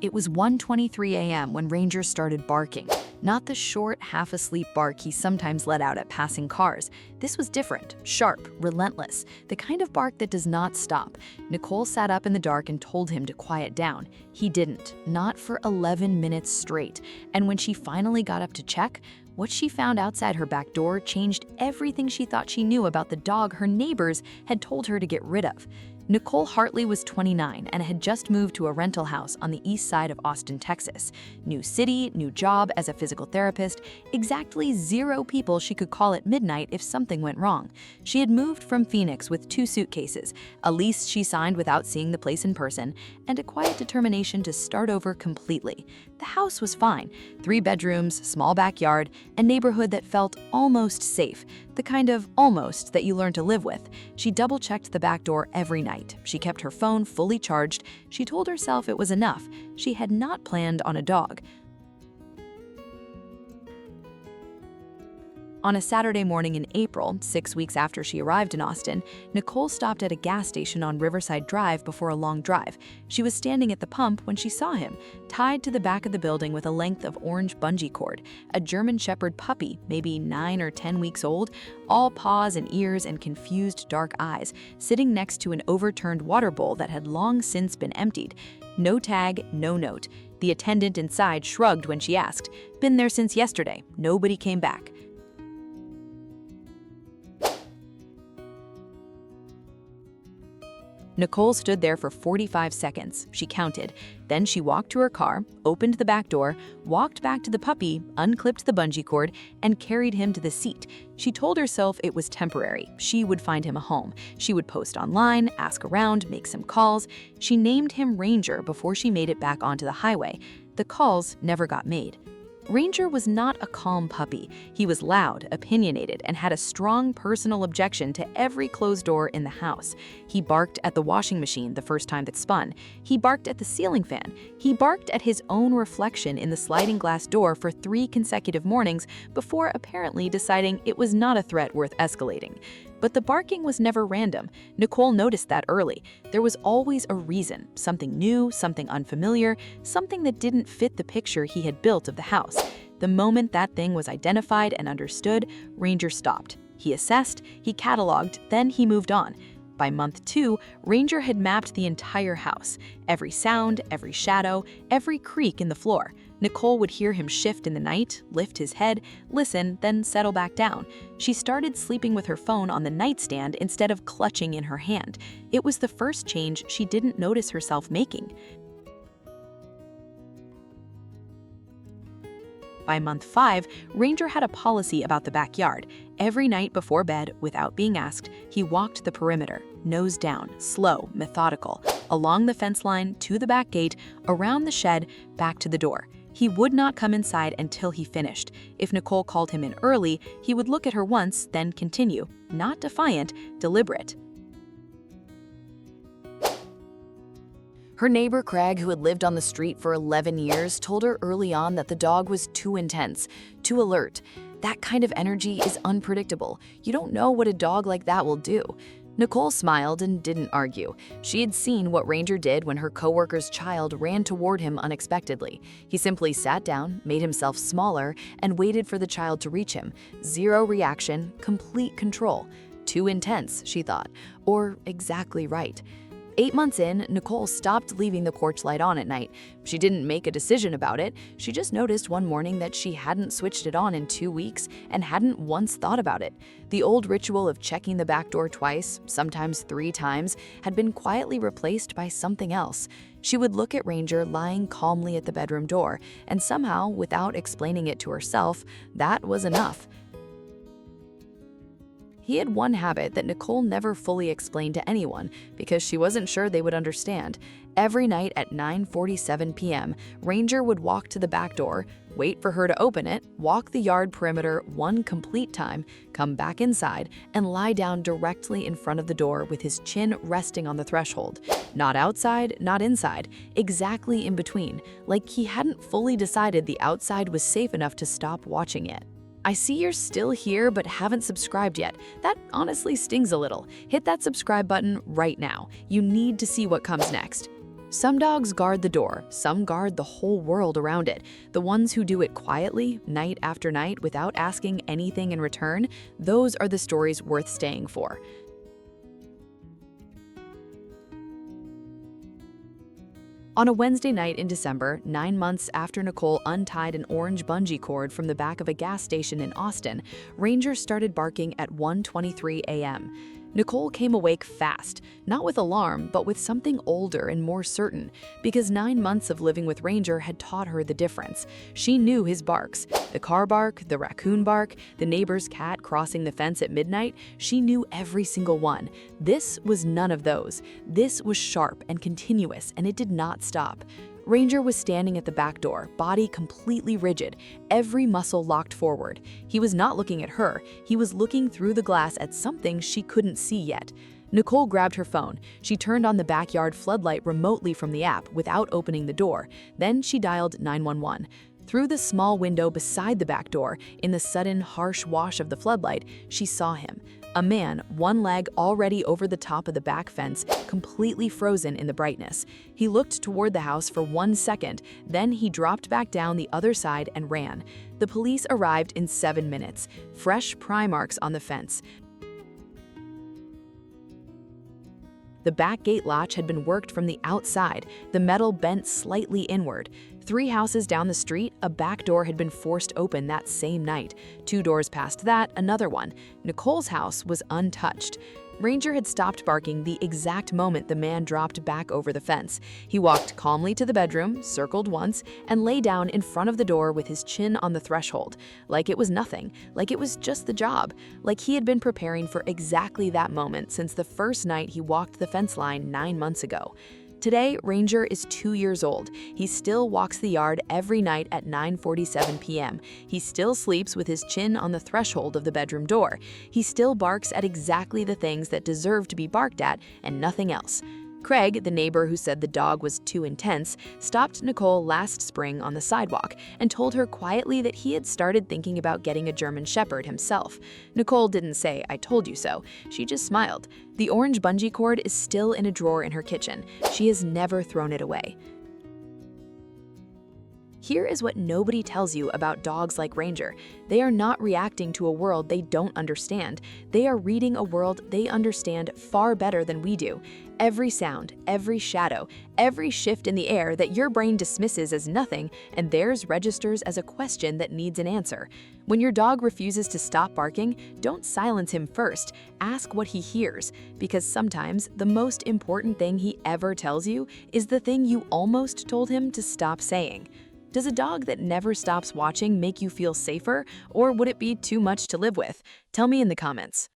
It was 1:23 a.m. when Ranger started barking. Not the short, half-asleep bark he sometimes let out at passing cars. This was different, sharp, relentless, the kind of bark that does not stop. Nicole sat up in the dark and told him to quiet down. He didn't, not for 11 minutes straight. And when she finally got up to check, what she found outside her back door changed everything she thought she knew about the dog her neighbors had told her to get rid of. Nicole Hartley was 29 and had just moved to a rental house on the east side of Austin, Texas. New city, new job as a physical therapist, exactly 0 people she could call at midnight if something went wrong. She had moved from Phoenix with 2 suitcases, a lease she signed without seeing the place in person, and a quiet determination to start over completely. The house was fine. 3 bedrooms, small backyard, a neighborhood that felt almost safe, the kind of almost that you learn to live with. She double-checked the back door every night. She kept her phone fully charged. She told herself it was enough. She had not planned on a dog. On a Saturday morning in April, 6 weeks after she arrived in Austin, Nicole stopped at a gas station on Riverside Drive before a long drive. She was standing at the pump when she saw him, tied to the back of the building with a length of orange bungee cord, a German Shepherd puppy, maybe 9 or 10 weeks old, all paws and ears and confused dark eyes, sitting next to an overturned water bowl that had long since been emptied. No tag, no note. The attendant inside shrugged when she asked, "Been there since yesterday. Nobody came back." Nicole stood there for 45 seconds. She counted. Then she walked to her car, opened the back door, walked back to the puppy, unclipped the bungee cord, and carried him to the seat. She told herself it was temporary. She would find him a home. She would post online, ask around, make some calls. She named him Ranger before she made it back onto the highway. The calls never got made. Ranger was not a calm puppy. He was loud, opinionated, and had a strong personal objection to every closed door in the house. He barked at the washing machine the first time that spun. He barked at the ceiling fan. He barked at his own reflection in the sliding glass door for 3 consecutive mornings before apparently deciding it was not a threat worth escalating. But the barking was never random. Nicole noticed that early. There was always a reason, something new, something unfamiliar, something that didn't fit the picture he had built of the house. The moment that thing was identified and understood, Ranger stopped. He assessed, he cataloged, then he moved on. By month 2, Ranger had mapped the entire house. Every sound, every shadow, every creak in the floor. Nicole would hear him shift in the night, lift his head, listen, then settle back down. She started sleeping with her phone on the nightstand instead of clutching in her hand. It was the first change she didn't notice herself making. By month 5, Ranger had a policy about the backyard. Every night before bed, without being asked, he walked the perimeter, nose down, slow, methodical, along the fence line, to the back gate, around the shed, back to the door. He would not come inside until he finished. If Nicole called him in early, he would look at her once, then continue. Not defiant, deliberate. Her neighbor Craig, who had lived on the street for 11 years, told her early on that the dog was too intense, too alert. That kind of energy is unpredictable. You don't know what a dog like that will do. Nicole smiled and didn't argue. She had seen what Ranger did when her coworker's child ran toward him unexpectedly. He simply sat down, made himself smaller, and waited for the child to reach him. 0 reaction, complete control. Too intense, she thought, or exactly right. 8 months in, Nicole stopped leaving the porch light on at night. She didn't make a decision about it. She just noticed one morning that she hadn't switched it on in 2 weeks and hadn't once thought about it. The old ritual of checking the back door twice, sometimes 3 times, had been quietly replaced by something else. She would look at Ranger lying calmly at the bedroom door, and somehow, without explaining it to herself, that was enough. He had one habit that Nicole never fully explained to anyone because she wasn't sure they would understand. Every night at 9:47 p.m., Ranger would walk to the back door, wait for her to open it, walk the yard perimeter 1 complete time, come back inside, and lie down directly in front of the door with his chin resting on the threshold. Not outside, not inside, exactly in between, like he hadn't fully decided the outside was safe enough to stop watching it. I see you're still here but haven't subscribed yet. That honestly stings a little. Hit that subscribe button right now. You need to see what comes next. Some dogs guard the door, some guard the whole world around it. The ones who do it quietly, night after night, without asking anything in return, those are the stories worth staying for. On a Wednesday night in December, 9 months after Nicole untied an orange bungee cord from the back of a gas station in Austin, Ranger started barking at 1:23 a.m. Nicole came awake fast, not with alarm, but with something older and more certain, because 9 months of living with Ranger had taught her the difference. She knew his barks, the car bark, the raccoon bark, the neighbor's cat crossing the fence at midnight. She knew every single one. This was none of those. This was sharp and continuous, and it did not stop. Ranger was standing at the back door, body completely rigid, every muscle locked forward. He was not looking at her, he was looking through the glass at something she couldn't see yet. Nicole grabbed her phone. She turned on the backyard floodlight remotely from the app without opening the door. Then she dialed 911. Through the small window beside the back door, in the sudden, harsh wash of the floodlight, she saw him. A man, one leg already over the top of the back fence, completely frozen in the brightness. He looked toward the house for 1 second, then he dropped back down the other side and ran. The police arrived in 7 minutes. Fresh pry marks on the fence. The back gate latch had been worked from the outside, the metal bent slightly inward. 3 houses down the street, a back door had been forced open that same night. 2 doors past that, another one. Nicole's house was untouched. Ranger had stopped barking the exact moment the man dropped back over the fence. He walked calmly to the bedroom, circled once, and lay down in front of the door with his chin on the threshold, like it was nothing, like it was just the job, like he had been preparing for exactly that moment since the first night he walked the fence line 9 months ago. Today, Ranger is 2 years old. He still walks the yard every night at 9:47 p.m. He still sleeps with his chin on the threshold of the bedroom door. He still barks at exactly the things that deserve to be barked at and nothing else. Craig, the neighbor who said the dog was too intense, stopped Nicole last spring on the sidewalk and told her quietly that he had started thinking about getting a German Shepherd himself. Nicole didn't say, "I told you so." She just smiled. The orange bungee cord is still in a drawer in her kitchen. She has never thrown it away. Here is what nobody tells you about dogs like Ranger. They are not reacting to a world they don't understand. They are reading a world they understand far better than we do. Every sound, every shadow, every shift in the air that your brain dismisses as nothing and theirs registers as a question that needs an answer. When your dog refuses to stop barking, don't silence him first. Ask what he hears, because sometimes the most important thing he ever tells you is the thing you almost told him to stop saying. Does a dog that never stops watching make you feel safer, or would it be too much to live with? Tell me in the comments.